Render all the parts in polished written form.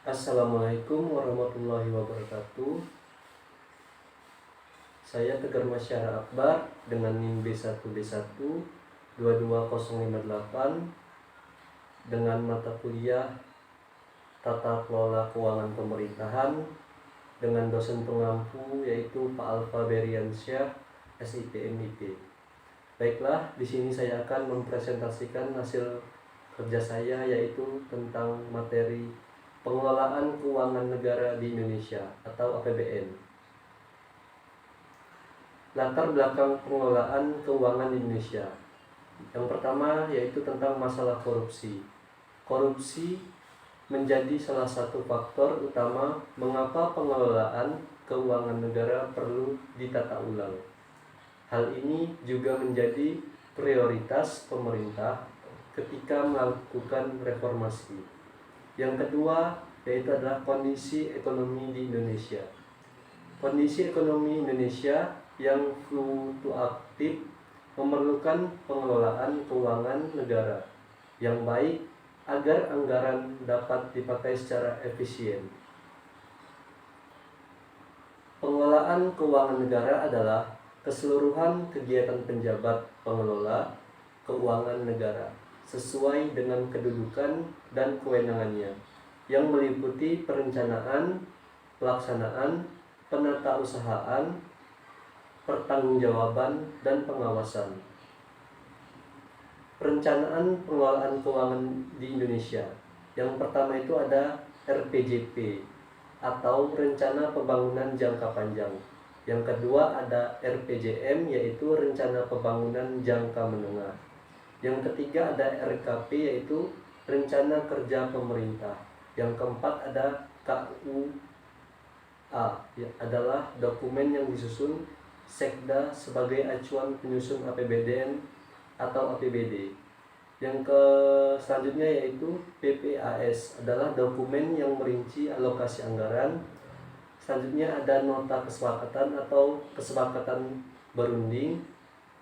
Assalamualaikum warahmatullahi wabarakatuh. Saya Tegar Masyara Akbar dengan NIM B1B1 22058 dengan mata kuliah Tata Kelola Keuangan Pemerintahan dengan dosen pengampu yaitu Pak Alfa Beriansyah, SIP MIP. Baiklah, di sini saya akan mempresentasikan hasil kerja saya yaitu tentang materi pengelolaan keuangan negara di Indonesia atau APBN. Latar belakang pengelolaan keuangan di Indonesia. Yang pertama yaitu tentang masalah korupsi. Korupsi menjadi salah satu faktor utama mengapa pengelolaan keuangan negara perlu ditata ulang. Hal ini juga menjadi prioritas pemerintah ketika melakukan reformasi. Yang kedua yaitu adalah kondisi ekonomi di Indonesia. Kondisi ekonomi Indonesia yang fluktuatif memerlukan pengelolaan keuangan negara yang baik agar anggaran dapat dipakai secara efisien. Pengelolaan keuangan negara adalah keseluruhan kegiatan penjabat pengelola keuangan negara sesuai dengan kedudukan dan kewenangannya yang meliputi perencanaan, pelaksanaan, penatausahaan, pertanggungjawaban, dan pengawasan. Perencanaan pengelolaan keuangan di Indonesia. Yang pertama itu ada RPJP atau Rencana Pembangunan Jangka Panjang. Yang kedua ada RPJM yaitu Rencana Pembangunan Jangka Menengah. Yang ketiga ada RKP yaitu Rencana Kerja Pemerintah. Yang keempat ada KUA adalah dokumen yang disusun Sekda sebagai acuan penyusun APBN atau APBD. Yang selanjutnya yaitu PPAS adalah dokumen yang merinci alokasi anggaran. Selanjutnya ada nota kesepakatan atau kesepakatan berunding.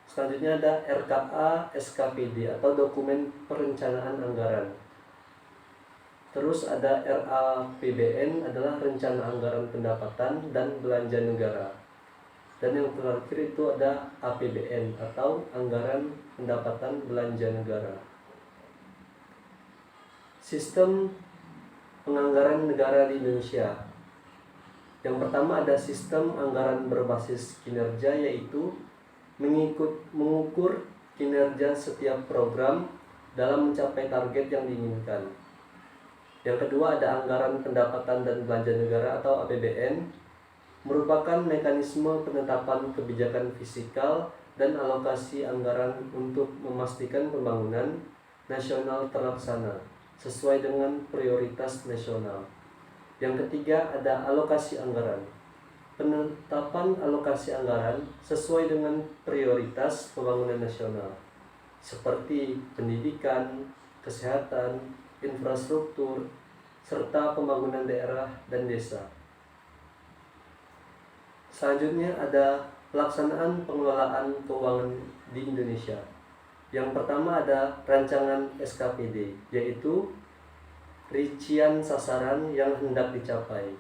Selanjutnya ada RKA SKPD atau dokumen perencanaan anggaran. Terus ada RAPBN adalah rencana anggaran pendapatan dan belanja negara. Dan yang terakhir itu ada APBN atau anggaran pendapatan belanja negara. Sistem penganggaran negara di Indonesia. Yang pertama ada sistem anggaran berbasis kinerja yaitu mengukur kinerja setiap program dalam mencapai target yang diinginkan. Yang kedua ada anggaran pendapatan dan belanja negara atau APBN, merupakan mekanisme penetapan kebijakan fiskal dan alokasi anggaran untuk memastikan pembangunan nasional terlaksana sesuai dengan prioritas nasional. Yang ketiga ada alokasi anggaran. Penetapan alokasi anggaran sesuai dengan prioritas pembangunan nasional seperti pendidikan, kesehatan, infrastruktur, serta pembangunan daerah dan desa. Selanjutnya ada pelaksanaan pengelolaan keuangan di Indonesia. Yang pertama ada rancangan SKPD, yaitu rincian sasaran yang hendak dicapai.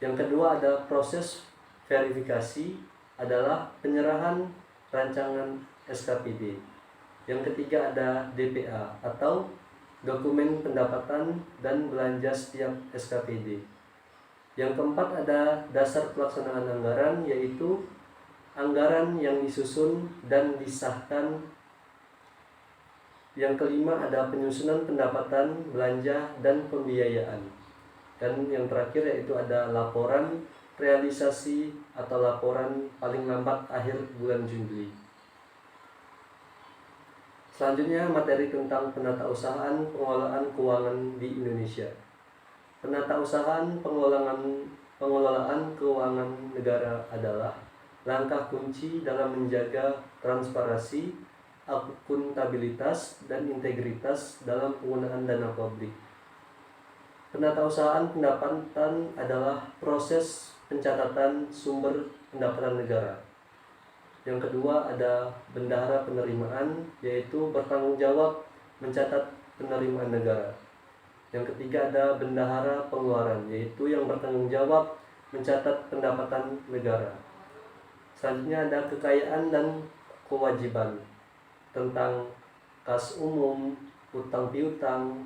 Yang kedua ada proses verifikasi adalah penyerahan rancangan SKPD. Yang ketiga ada DPA atau dokumen pendapatan dan belanja setiap SKPD. Yang keempat ada dasar pelaksanaan anggaran yaitu anggaran yang disusun dan disahkan. Yang kelima ada penyusunan pendapatan, belanja, dan pembiayaan. Dan yang terakhir yaitu ada laporan realisasi atau laporan paling lambat akhir bulan Juli. Selanjutnya materi tentang penatausahaan pengelolaan keuangan di Indonesia. Penatausahaan pengelolaan keuangan negara adalah langkah kunci dalam menjaga transparansi, akuntabilitas, dan integritas dalam penggunaan dana publik. Penatausahaan pendapatan adalah proses pencatatan sumber pendapatan negara. Yang kedua ada bendahara penerimaan, yaitu bertanggung jawab mencatat penerimaan negara. Yang ketiga ada bendahara pengeluaran, yaitu yang bertanggung jawab mencatat pendapatan negara. Selanjutnya ada kekayaan dan kewajiban tentang kas umum, utang piutang,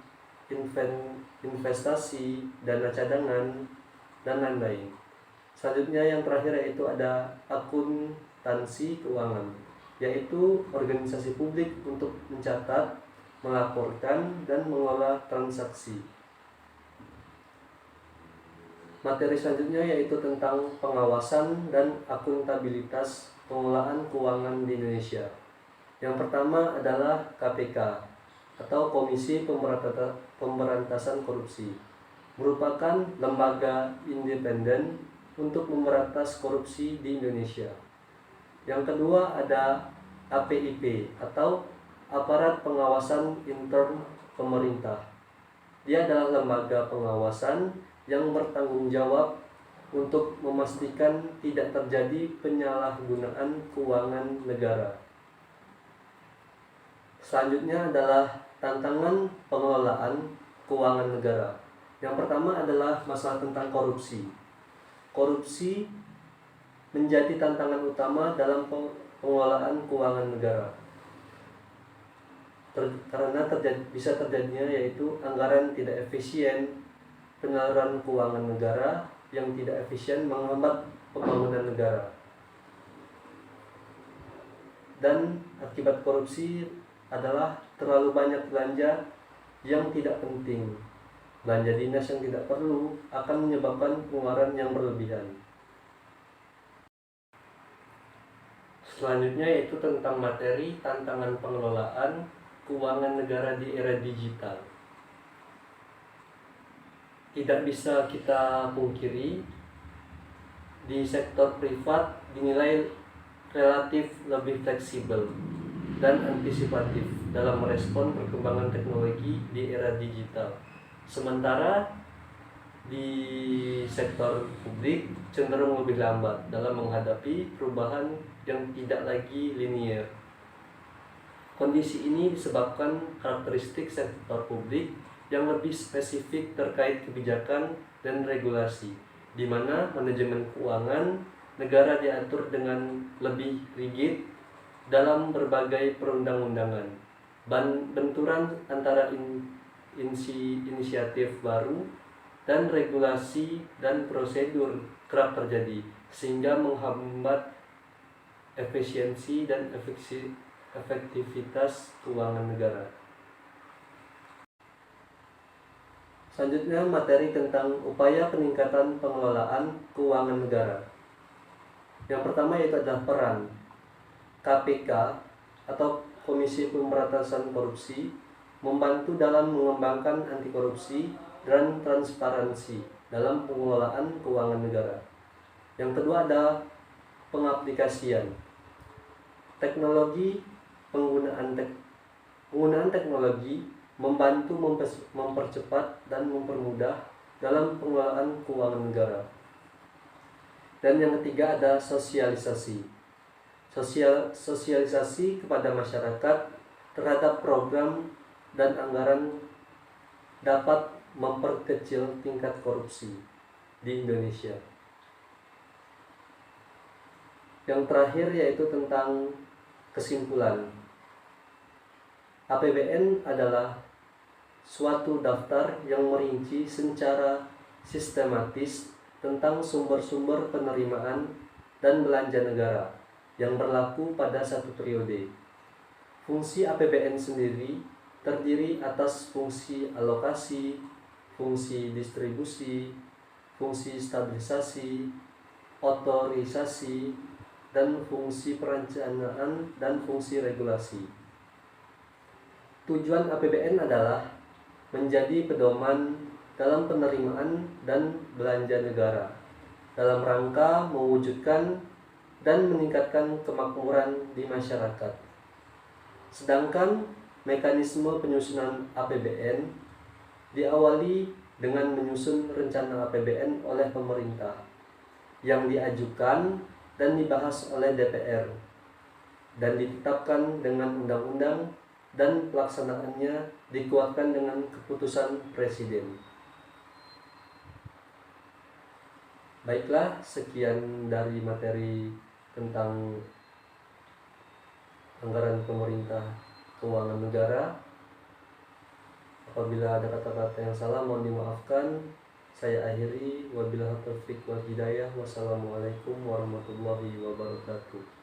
investasi, dana cadangan, dan lain-lain. Selanjutnya yang terakhir yaitu ada akuntansi keuangan, yaitu organisasi publik untuk mencatat, melaporkan, dan mengelola transaksi. Materi selanjutnya yaitu tentang pengawasan dan akuntabilitas pengelolaan keuangan di Indonesia. Yang pertama adalah KPK atau Komisi Pemberantasan Korupsi, merupakan lembaga independen untuk memberantas korupsi di Indonesia. Yang kedua ada APIP atau Aparat Pengawasan Intern Pemerintah. Dia adalah lembaga pengawasan yang bertanggung jawab untuk memastikan tidak terjadi penyalahgunaan keuangan negara. Selanjutnya adalah tantangan pengelolaan keuangan negara. Yang pertama adalah masalah tentang korupsi. Korupsi menjadi tantangan utama dalam pengelolaan keuangan negara. Karena bisa terjadinya yaitu anggaran tidak efisien, penyaluran keuangan negara yang tidak efisien menghambat pembangunan negara. Dan akibat korupsi adalah terlalu banyak belanja yang tidak penting. Belanja dinas yang tidak perlu akan menyebabkan pengeluaran yang berlebihan. Selanjutnya yaitu tentang materi tantangan pengelolaan keuangan negara di era digital. Tidak bisa kita pungkiri, di sektor privat dinilai relatif lebih fleksibel dan antisipatif dalam merespon perkembangan teknologi di era digital. Sementara di sektor publik cenderung lebih lambat dalam menghadapi perubahan yang tidak lagi linier. Kondisi ini disebabkan karakteristik sektor publik yang lebih spesifik terkait kebijakan dan regulasi, di mana manajemen keuangan negara diatur dengan lebih rigid dalam berbagai perundang-undangan. Benturan antara inisiatif baru dan regulasi dan prosedur kerap terjadi, sehingga menghambat efisiensi dan efektivitas keuangan negara. Selanjutnya materi tentang upaya peningkatan pengelolaan keuangan negara. Yang pertama yaitu adalah peran KPK atau Komisi Pemberantasan Korupsi membantu dalam mengembangkan anti korupsi dan transparansi dalam pengelolaan keuangan negara. Yang kedua ada pengaplikasian teknologi. Penggunaan teknologi membantu mempercepat dan mempermudah dalam pengelolaan keuangan negara. Dan yang ketiga ada sosialisasi. Sosialisasi kepada masyarakat terhadap program dan anggaran dapat memperkecil tingkat korupsi di Indonesia. Yang terakhir yaitu tentang kesimpulan. APBN adalah suatu daftar yang merinci secara sistematis tentang sumber-sumber penerimaan dan belanja negara yang berlaku pada satu periode. Fungsi APBN sendiri terdiri atas fungsi alokasi, fungsi distribusi, fungsi stabilisasi, otorisasi, dan fungsi perencanaan dan fungsi regulasi. Tujuan APBN adalah menjadi pedoman dalam penerimaan dan belanja negara dalam rangka mewujudkan dan meningkatkan kemakmuran di masyarakat. Sedangkan mekanisme penyusunan APBN diawali dengan menyusun rencana APBN oleh pemerintah yang diajukan dan dibahas oleh DPR dan ditetapkan dengan undang-undang dan pelaksanaannya dikuatkan dengan keputusan Presiden. Baiklah, sekian dari materi tentang anggaran pemerintah keuangan negara. Apabila ada kata-kata yang salah mohon dimaafkan. Saya akhiri, wabillahi taufiq wal hidayah. Wassalamualaikum warahmatullahi wabarakatuh.